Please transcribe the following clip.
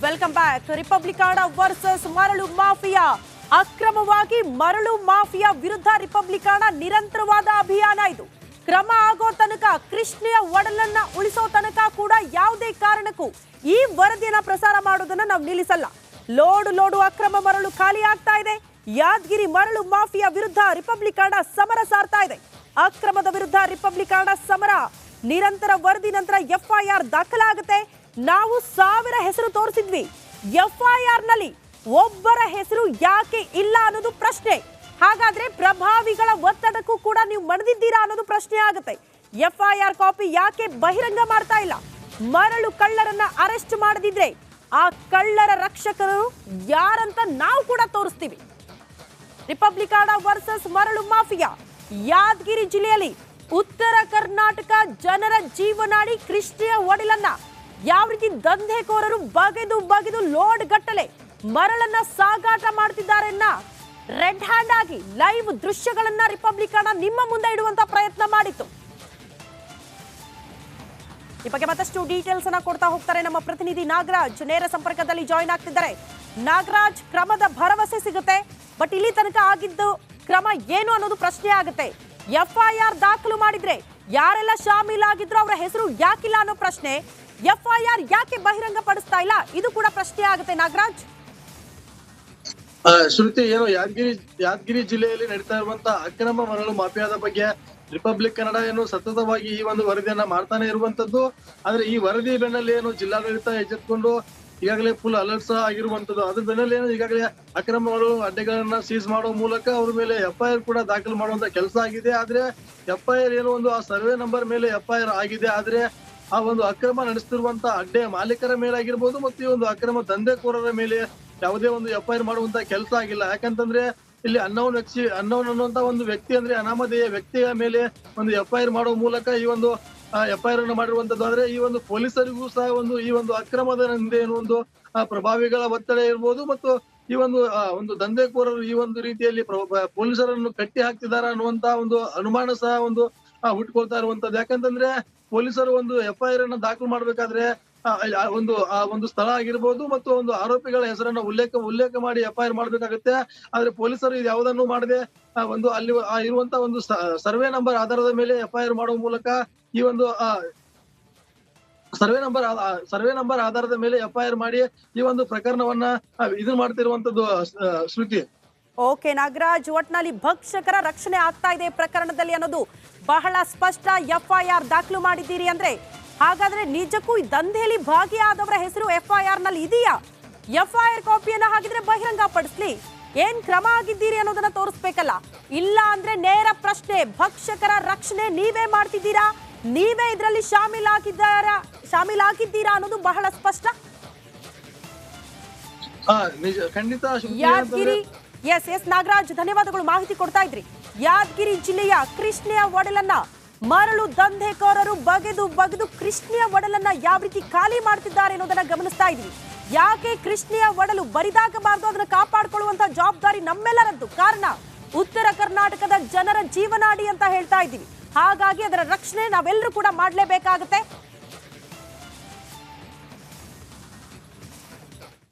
Welcome back. ರಿಪಬ್ಲಿಕಾನ versus ಮರಳು mafia. ಅಕ್ರಮವಾಗಿ ಮರಳು ಮಾಫಿಯಾ ವಿರುದ್ಧ ರಿಪಬ್ಲಿಕಾನ ನಿರಂತರವಾದ ಅಭಿಯಾನ ಇದು. ಕ್ರಮ ಆಗೋ ತನಕ, ಕೃಷ್ಣೆಯ ಒಡಲನ್ನ ಉಳಿಸೋ ತನಕ ಕೂಡ ಯಾವುದೇ ಕಾರಣಕ್ಕೂ ಈ ವರದಿಯನ್ನ ಪ್ರಸಾರ ಮಾಡೋದನ್ನ ನಾವು ನಿಲ್ಲಿಸಲ್ಲ. ಲೋಡು ಅಕ್ರಮ ಮರಳು ಖಾಲಿ ಆಗ್ತಾ ಇದೆ. ಯಾದಗಿರಿ ಮರಳು ಮಾಫಿಯಾ ವಿರುದ್ಧ ರಿಪಬ್ಲಿಕಾನ ಸಮರ ಸಾರ್ತಾ ಇದೆ. ಅಕ್ರಮದ ವಿರುದ್ಧ ರಿಪಬ್ಲಿಕಾನ ಸಮರ. ನಿರಂತರ ವರದಿ ನಂತರ ಎಫ್ಐಆರ್ ದಾಖಲಾಗುತ್ತೆ. ನಾವು 1000 ಹೆಸರು ತೋರಿಸಿದ್ವಿ. ಎಫ್ಐಆರ್ ನಲ್ಲಿ ಒಬ್ಬರ ಹೆಸರು ಯಾಕೆ ಇಲ್ಲ ಅನ್ನೋದು ಪ್ರಶ್ನೆ. ಹಾಗಾದ್ರೆ ಪ್ರಭಾವಿಗಳ ಒತ್ತಡಕ್ಕೂ ಕೂಡ ನೀವು ಮಣಿದಿದ್ದೀರಾ ಅನ್ನೋದು ಪ್ರಶ್ನೆ ಆಗುತ್ತೆ. ಎಫ್ಐಆರ್ ಕಾಪಿ ಯಾಕೆ ಬಹಿರಂಗ ಮಾಡ್ತಾ ಇಲ್ಲ? ಮರಳು ಕಳ್ಳರನ್ನ ಅರೆಸ್ಟ್ ಮಾಡದಿದ್ರೆ ಆ ಕಳ್ಳರ ರಕ್ಷಕರು ಯಾರಂತ ನಾವು ಕೂಡ ತೋರಿಸ್ತೀವಿ. ರಿಪಬ್ಲಿಕಾನ ವರ್ಸಸ್ ಮರಳು ಮಾಫಿಯಾ. ಯಾದಗಿರಿ ಜಿಲ್ಲೆಯಲ್ಲಿ ಉತ್ತರ ಕರ್ನಾಟಕ ಜನರ ಜೀವನಾಡಿ ಕೃಷ್ಣೆಯ ಒಡಲನ್ನ ಯಾವ ರೀತಿ ದಂಧೆಕೋರರು ಬಗೆದು ಲೋಡ್ ಗಟ್ಟಲೆ ಮರಳನ್ನ ಸಾಗಾಟ ಮಾಡ್ತಿದ್ದಾರೆ. ರೆಡ್ ಹ್ಯಾಂಡ್ ಆಗಿ ಲೈವ್ ದೃಶ್ಯಗಳನ್ನ ರಿಪಬ್ಲಿಕಾನ ನಿಮ್ಮ ಮುಂದೆ ಇಡುವಂತ ಪ್ರಯತ್ನ ಮಾಡಿತ್ತು. ಈ ಬಗ್ಗೆ ಮತ್ತಷ್ಟು ಡೀಟೇಲ್ಸ್ ಅನ್ನ ಕೊಡ್ತಾ ಹೋಗ್ತಾರೆ ನಮ್ಮ ಪ್ರತಿನಿಧಿ ನಾಗರಾಜ್. ನೇರ ಸಂಪರ್ಕದಲ್ಲಿ ಜಾಯಿನ್ ಆಗ್ತಿದ್ದಾರೆ. ನಾಗರಾಜ್, ಕ್ರಮದ ಭರವಸೆ ಸಿಗುತ್ತೆ, ಬಟ್ ಇಲ್ಲಿ ತನಕ ಆಗಿದ್ದು ಕ್ರಮ ಏನು ಅನ್ನೋದು ಪ್ರಶ್ನೆ ಆಗುತ್ತೆ. ಎಫ್ಐಆರ್ ದಾಖಲು ಮಾಡಿದ್ರೆ ಯಾರೆಲ್ಲ ಶಾಮೀಲಾಗಿದ್ರು ಅವರ ಹೆಸರು ಯಾಕಿಲ್ಲ ಅನ್ನೋ ಪ್ರಶ್ನೆ. ಎಫ್ಐಆರ್ ಯಾಕೆ ಬಹಿರಂಗ ಪಡಿಸ್ತಾ ಇಲ್ಲ, ಇದು ಕೂಡ ಪ್ರಶ್ನೆ ಆಗುತ್ತೆ. ನಾಗರಾಜ್, ಶ್ರುತಿ, ಏನು ಯಾದಗಿರಿ ಜಿಲ್ಲೆಯಲ್ಲಿ ನಡೀತಾ ಇರುವಂತಹ ಅಕ್ರಮ ಮರಳು ಮಾಫಿಯಾದ ಬಗ್ಗೆ ರಿಪಬ್ಲಿಕ್ ಕನ್ನಡ ಏನು ಸತತವಾಗಿ ಈ ಒಂದು ವರದಿಯನ್ನ ಮಾಡ್ತಾನೆ ಇರುವಂತದ್ದು. ಆದ್ರೆ ಈ ವರದಿ ಬೆನ್ನಲ್ಲಿ ಏನು ಜಿಲ್ಲಾಡಳಿತ ಎಚ್ಚೆತ್ಕೊಂಡು ಈಗಾಗಲೇ ಫುಲ್ ಅಲರ್ಟ್ ಸಹ ಆಗಿರುವಂತದ್ದು. ಅದ್ರ ಬೆನ್ನಲ್ಲಿ ಏನು ಈಗಾಗಲೇ ಅಕ್ರಮ ಮರಳು ಅಡ್ಡೆಗಳನ್ನ ಸೀಸ್ ಮಾಡುವ ಮೂಲಕ ಅವ್ರ ಮೇಲೆ ಎಫ್ಐಆರ್ ಕೂಡ ದಾಖಲು ಮಾಡುವಂತ ಕೆಲಸ ಆಗಿದೆ. ಆದ್ರೆ ಎಫ್ಐಆರ್ ಏನು ಒಂದು ಆ ಸರ್ವೆ ನಂಬರ್ ಮೇಲೆ ಎಫ್ಐಆರ್ ಆಗಿದೆ. ಆದ್ರೆ ಆ ಒಂದು ಅಕ್ರಮ ನಡೆಸ್ತಿರುವಂತ ಅಡ್ಡೆ ಮಾಲೀಕರ ಮೇಲೆ ಆಗಿರ್ಬೋದು ಮತ್ತು ಈ ಒಂದು ಅಕ್ರಮ ದಂಧೆಕೋರರ ಮೇಲೆ ಯಾವುದೇ ಒಂದು ಎಫ್ಐಆರ್ ಮಾಡುವಂತ ಕೆಲಸ ಆಗಿಲ್ಲ. ಯಾಕಂತಂದ್ರೆ ಇಲ್ಲಿ ಅನ್ನೋನ್ ಅನ್ನುವಂತ ಒಂದು ವ್ಯಕ್ತಿ, ಅಂದ್ರೆ ಅನಾಮಧೇಯ ವ್ಯಕ್ತಿಯ ಮೇಲೆ ಒಂದು ಎಫ್ಐಆರ್ ಮಾಡುವ ಮೂಲಕ ಈ ಒಂದು ಎಫ್ಐಆರ್ ಅನ್ನು ಮಾಡಿರುವಂತದ್ದು. ಆದ್ರೆ ಈ ಒಂದು ಪೊಲೀಸರಿಗೂ ಸಹ ಈ ಒಂದು ಅಕ್ರಮದ ಹಿಂದೆ ಏನು ಒಂದು ಪ್ರಭಾವಿಗಳ ಒತ್ತಡ ಇರ್ಬೋದು ಮತ್ತು ಈ ಒಂದು ದಂಧೆಕೋರರು ಈ ಒಂದು ರೀತಿಯಲ್ಲಿ ಪೊಲೀಸರನ್ನು ಕಟ್ಟಿ ಹಾಕ್ತಿದಾರ ಅನ್ನುವಂತ ಒಂದು ಅನುಮಾನ ಸಹ ಹುಟ್ಕೊಳ್ತಾ ಇರುವಂತದ್ದು. ಯಾಕಂತಂದ್ರೆ ಪೊಲೀಸರು ಒಂದು ಎಫ್ಐಆರ್ ಅನ್ನ ದಾಖಲು ಮಾಡ್ಬೇಕಾದ್ರೆ ಒಂದು ಸ್ಥಳ ಆಗಿರ್ಬೋದು ಮತ್ತು ಒಂದು ಆರೋಪಿಗಳ ಹೆಸರನ್ನ ಉಲ್ಲೇಖ ಮಾಡಿ ಎಫ್ಐಆರ್ ಮಾಡ್ಬೇಕಾಗುತ್ತೆ. ಆದ್ರೆ ಪೊಲೀಸರು ಇದು ಯಾವುದನ್ನು ಮಾಡದೆ ಅಲ್ಲಿ ಇರುವಂತ ಒಂದು ಸರ್ವೆ ನಂಬರ್ ಆಧಾರದ ಮೇಲೆ ಎಫ್ಐಆರ್ ಮಾಡುವ ಮೂಲಕ ಈ ಒಂದು ಸರ್ವೆ ನಂಬರ್ ಆಧಾರದ ಮೇಲೆ ಎಫ್ಐಆರ್ ಮಾಡಿ ಈ ಒಂದು ಪ್ರಕರಣವನ್ನ ಇದು ಮಾಡ್ತಿರುವಂತದ್ದು. ಶ್ರುತಿ, ಓಕೆ ನಾಗರಾಜ್, ಒಟ್ನಲ್ಲಿ ಭಕ್ಷಕರ ರಕ್ಷಣೆ ಆಗ್ತಾ ಇದೆ ಪ್ರಕರಣದಲ್ಲಿ ಅನ್ನೋದು ಬಹಳ ಸ್ಪಷ್ಟ. ಎಫ್ಐಆರ್ ದಾಖಲು ಮಾಡಿದ್ದೀರಿ ಅಂದ್ರೆ ಹಾಗಾದ್ರೆ ನಿಜಕ್ಕೂ ಈ ದಂಧೆಯಲ್ಲಿ ಭಾಗಿಯಾದವರ ಹೆಸರು ಎಫ್ಐಆರ್ ನಲ್ಲಿ ಇದೆಯಾ? ಎಫ್ಐಆರ್ ಕಾಪಿಯನ್ನ ಹಾಗಿದ್ರೆ ಬಹಿರಂಗ ಪಡಿಸ್ಲಿ. ಏನ್ ಕ್ರಮ ಆಗಿದ್ದೀರಿ ಅನ್ನೋದನ್ನ ತೋರಿಸ್ಬೇಕಲ್ಲ. ಇಲ್ಲ ಅಂದ್ರೆ ನೇರ ಪ್ರಶ್ನೆ, ಭಕ್ಷಕರ ರಕ್ಷಣೆ ನೀವೇ ಮಾಡ್ತಿದ್ದೀರಾ, ನೀವೇ ಇದರಲ್ಲಿ ಶಾಮೀಲಾಗಿದ್ದೀರಾ ಅನ್ನೋದು ಬಹಳ ಸ್ಪಷ್ಟ. ಖಂಡಿತ ಯಾದಗಿರಿ, ಎಸ್ ನಾಗರಾಜ್, ಧನ್ಯವಾದಗಳು, ಮಾಹಿತಿ ಕೊಡ್ತಾ ಇದ್ರಿ. ಯಾದಗಿರಿ ಜಿಲ್ಲೆಯ ಕೃಷ್ಣೆಯ ಒಡಲನ್ನ ಮರಳು ದಂಧೆಕೋರರು ಬಗೆದು ಕೃಷ್ಣೆಯ ಒಡಲನ್ನ ಯಾವ ರೀತಿ ಖಾಲಿ ಮಾಡ್ತಿದ್ದಾರೆ ಅನ್ನೋದನ್ನ ಗಮನಿಸ್ತಾ ಇದ್ವಿ. ಯಾಕೆ ಕೃಷ್ಣೆಯ ಒಡಲು ಬರಿದಾಗಬಾರದು, ಅದನ್ನ ಕಾಪಾಡಿಕೊಳ್ಳುವಂತ ಜವಾಬ್ದಾರಿ ನಮ್ಮೆಲ್ಲರದ್ದು. ಕಾರಣ ಉತ್ತರ ಕರ್ನಾಟಕದ ಜನರ ಜೀವನಾಡಿ ಅಂತ ಹೇಳ್ತಾ ಇದ್ದೀವಿ. ಹಾಗಾಗಿ ಅದರ ರಕ್ಷಣೆ ನಾವೆಲ್ಲರೂ ಕೂಡ ಮಾಡಲೇಬೇಕಾಗುತ್ತೆ.